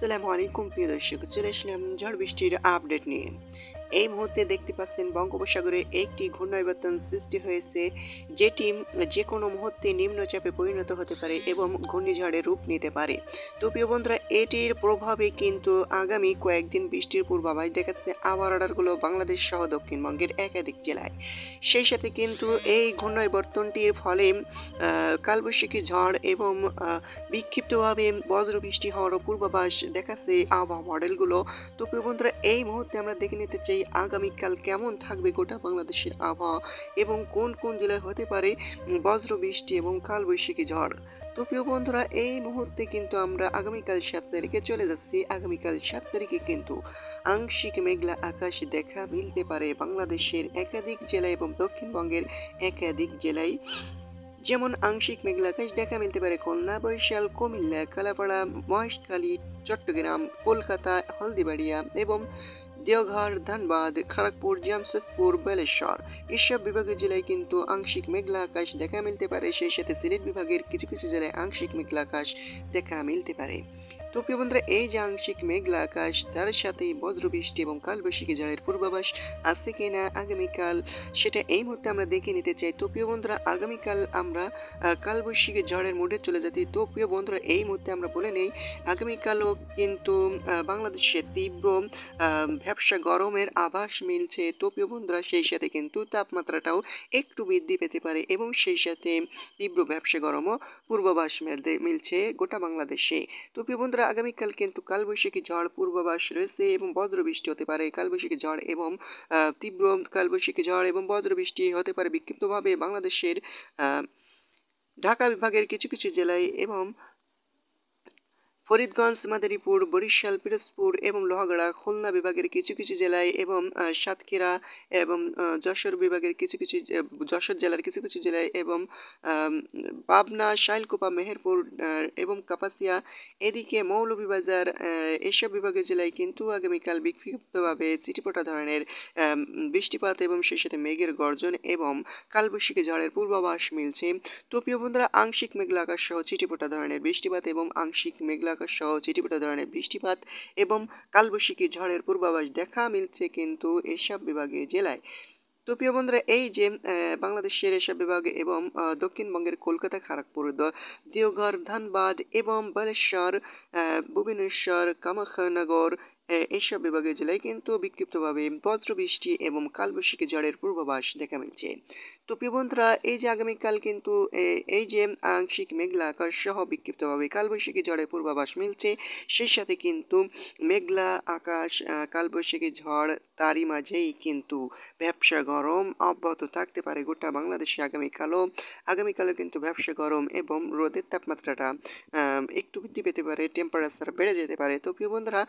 আসসালামু আলাইকুম প্রিয় দর্শক, চলে আসলাম ঝড় বৃষ্টির আপডেট নিয়ে। এই মুহূর্তে দেখতে পাচ্ছেন বঙ্গোপসাগরে একটি ঘূর্ণাবর্তন সৃষ্টি হয়েছে, যেটি যে কোনো মুহূর্তে নিম্নচাপে পরিণত হতে পারে এবং ঘূর্ণিঝড়ের রূপ নিতে পারে। তো প্রিয় বন্ধুরা, এটির প্রভাবে কিন্তু আগামী কয়েকদিন বৃষ্টির পূর্বাভাস দেখাচ্ছে আবহাওয়া রাডারগুলো বাংলাদেশ সহ দক্ষিণবঙ্গের একাধিক জেলায়। সেই সাথে কিন্তু এই ঘূর্ণাবর্তনটির ফলে কালবৈশাখী ঝড় এবং বিক্ষিপ্তভাবে বজ্রবৃষ্টি হওয়ারও পূর্বাভাস দেখাচ্ছে আবহাওয়া মডেলগুলো। তো প্রিয় বন্ধুরা, এই মুহূর্তে আমরা দেখে নিতে চাই আগামীকাল কেমন থাকবে গোটা বাংলাদেশের আবহাওয়া এবং কোন কোন জেলায় হতে পারে বজ্রবৃষ্টি এবং কালবৈশাখী ঝড়। তো প্রিয় বন্ধুরা, এই মুহূর্তে কিন্তু আমরা আগামীকাল 7 তারিখে চলে যাচ্ছি। আগামীকাল 7 তারিখে কিন্তু আংশিক মেঘলা আকাশ দেখা মিলতে পারে বাংলাদেশের একাধিক জেলায় এবং দক্ষিণবঙ্গের একাধিক জেলায়। যেমন আংশিক মেঘলা আকাশ দেখা মিলতে পারে খুলনা, বরিশাল, কুমিল্লা, কালাপাড়া, মহেশখালী, চট্টগ্রাম, কলকাতা, হলদিবাড়িয়া এবং দেওঘর, ধানবাদ, খড়গপুর, জামশেদপুর, বালেশ্বর এসব বিভাগীয় জেলায় কিন্তু আংশিক মেঘলা আকাশ দেখা মিলতে পারে। সেই সাথে সিলেট বিভাগের কিছু কিছু জেলায় আংশিক মেঘলা আকাশ দেখা মিলতে পারে। তো প্রিয় বন্ধুরা, এই যে আংশিক মেঘলা আকাশ, তার সাথে বজ্রবৃষ্টি এবং কালবৈশাখী ঝড়ের পূর্বাভাস আছে কিনা আগামীকাল, সেটা এই মুহূর্তে আমরা দেখে নিতে চাই। তো প্রিয় বন্ধুরা, আগামীকাল আমরা কালবৈশাখী ঝড়ের মোডে চলে যাচ্ছি। তো প্রিয় বন্ধুরা, এই মুহূর্তে আমরা বলে নেই আগামীকালও কিন্তু বাংলাদেশে তীব্র ভ্যাপসা গরমের আভাস মিলছে। তো প্রিয় বন্ধুরা, সেই সাথে কিন্তু তাপমাত্রাটাও একটু বৃদ্ধি পেতে পারে এবং সেই সাথে তীব্র ভ্যাপসা গরমও পূর্বাভাস মিলছে গোটা বাংলাদেশে। তো প্রিয় বন্ধুরা, আগামীকাল কিন্তু কালবৈশাখী ঝড় পূর্বাভাস রয়েছে এবং বজ্রবৃষ্টি হতে পারে। কালবৈশাখী ঝড় এবং তীব্র কালবৈশাখী ঝড় এবং বজ্রবৃষ্টি হতে পারে বিক্ষিপ্তভাবে বাংলাদেশের ঢাকা বিভাগের কিছু কিছু জেলায় এবং ফরিদগঞ্জ, মাদারীপুর, বরিশাল, পিরোজপুর এবং লোহাগাড়া, খুলনা বিভাগের কিছু কিছু জেলায় এবং সাতক্ষীরা এবং যশোর বিভাগের কিছু কিছু যশোর জেলার কিছু কিছু জেলায় এবং পাবনা, শাইলকুপা, মেহেরপুর এবং কাপাসিয়া, এদিকে মৌলভীবাজার, এসব বিভাগের জেলায় কিন্তু আগামীকাল বিক্ষিপ্তভাবে চিটিপটা ধরনের বৃষ্টিপাত এবং সেই সাথে মেঘের গর্জন এবং কালবৈশাখী ঝড়ের পূর্বাভাস মিলছে। তো প্রিয় বন্ধুরা, আংশিক মেঘলা আকাশ সহ চিটিপটা ধরনের বৃষ্টিপাত এবং আংশিক মেঘলা আকাশ সহ চিটিপটা ধরনের বৃষ্টিপাত এবং কালবৈশাখী ঝড়ের পূর্বাভাস দেখা মিলছে কিন্তু এসব বিভাগীয় জেলায়। তো প্রিয় বন্ধুরা, এই যে বাংলাদেশের এসব বিভাগ এবং দক্ষিণবঙ্গের কলকাতা, খড়গপুর, দেওঘর, ধানবাদ এবং বালেশ্বর, ভুবনেশ্বর, কামাখ্যানগর এইসব বিভাগীয় জেলায় কিন্তু বিক্ষিপ্তভাবে বজ্রবৃষ্টি এবং কালবৈশাখী ঝড়ের পূর্বাভাস দেখা মিলছে। তো প্রিয় বন্ধুরা, এই যে আগামীকাল কিন্তু এই যে আংশিক মেঘলা আকাশ সহ বিক্ষিপ্তভাবে কালবৈশাখী ঝড়ের পূর্বাভাস মিলছে, সেই সাথে কিন্তু মেঘলা আকাশ, কালবৈশাখী ঝড়, তারই মাঝেই কিন্তু ভ্যাপসা গরম অব্যাহত থাকতে পারে গোটা বাংলাদেশে আগামীকালও কিন্তু ভ্যাপসা গরম এবং রোদের তাপমাত্রাটা একটু বৃদ্ধি পেতে পারে, টেম্পারেচার বেড়ে যেতে পারে। তো প্রিয় বন্ধুরা,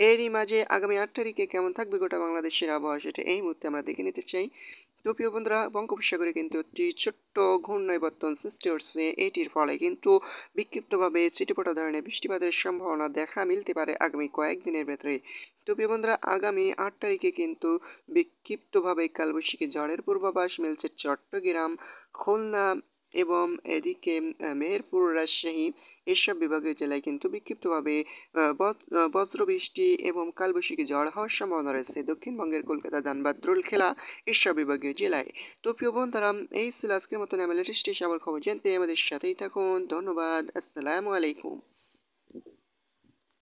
এরই মাঝে আগামী 8 তারিখে কেমন থাকবে গোটা বাংলাদেশের আবহাওয়া, সেটা এই মুহূর্তে আমরা দেখে নিতে চাই। তো প্রিয় বন্ধুরা, বঙ্গোপসাগরে কিন্তু একটি ছোট্ট ঘূর্ণাবর্তন সৃষ্টি হচ্ছে। এটির ফলে কিন্তু বিক্ষিপ্তভাবে ছিটেফোঁটা ধরনের বৃষ্টিপাতের সম্ভাবনা দেখা মিলতে পারে আগামী কয়েকদিনের ভেতরে। তো প্রিয় বন্ধুরা, আগামী 8 তারিখে কিন্তু বিক্ষিপ্তভাবে কালবৈশাখী ঝড়ের পূর্বাভাস মিলছে চট্টগ্রাম, খুলনা এবং এদিকে মেহেরপুর, রাজশাহী এসব বিভাগীয় জেলায় কিন্তু বিক্ষিপ্তভাবে বজ্রবৃষ্টি এবং কালবৈশাখী ঝড় হওয়ার সম্ভাবনা রয়েছে দক্ষিণবঙ্গের কলকাতা, ধানবাদ, রুলখেলা এসব বিভাগীয় জেলায়। তো প্রিয় বন্ধুরা, এই ছিল আজকের মতন আমার লেটেস্ট খবর জানতে আমাদের সাথেই থাকুন। ধন্যবাদ। আসসালামু আলাইকুম।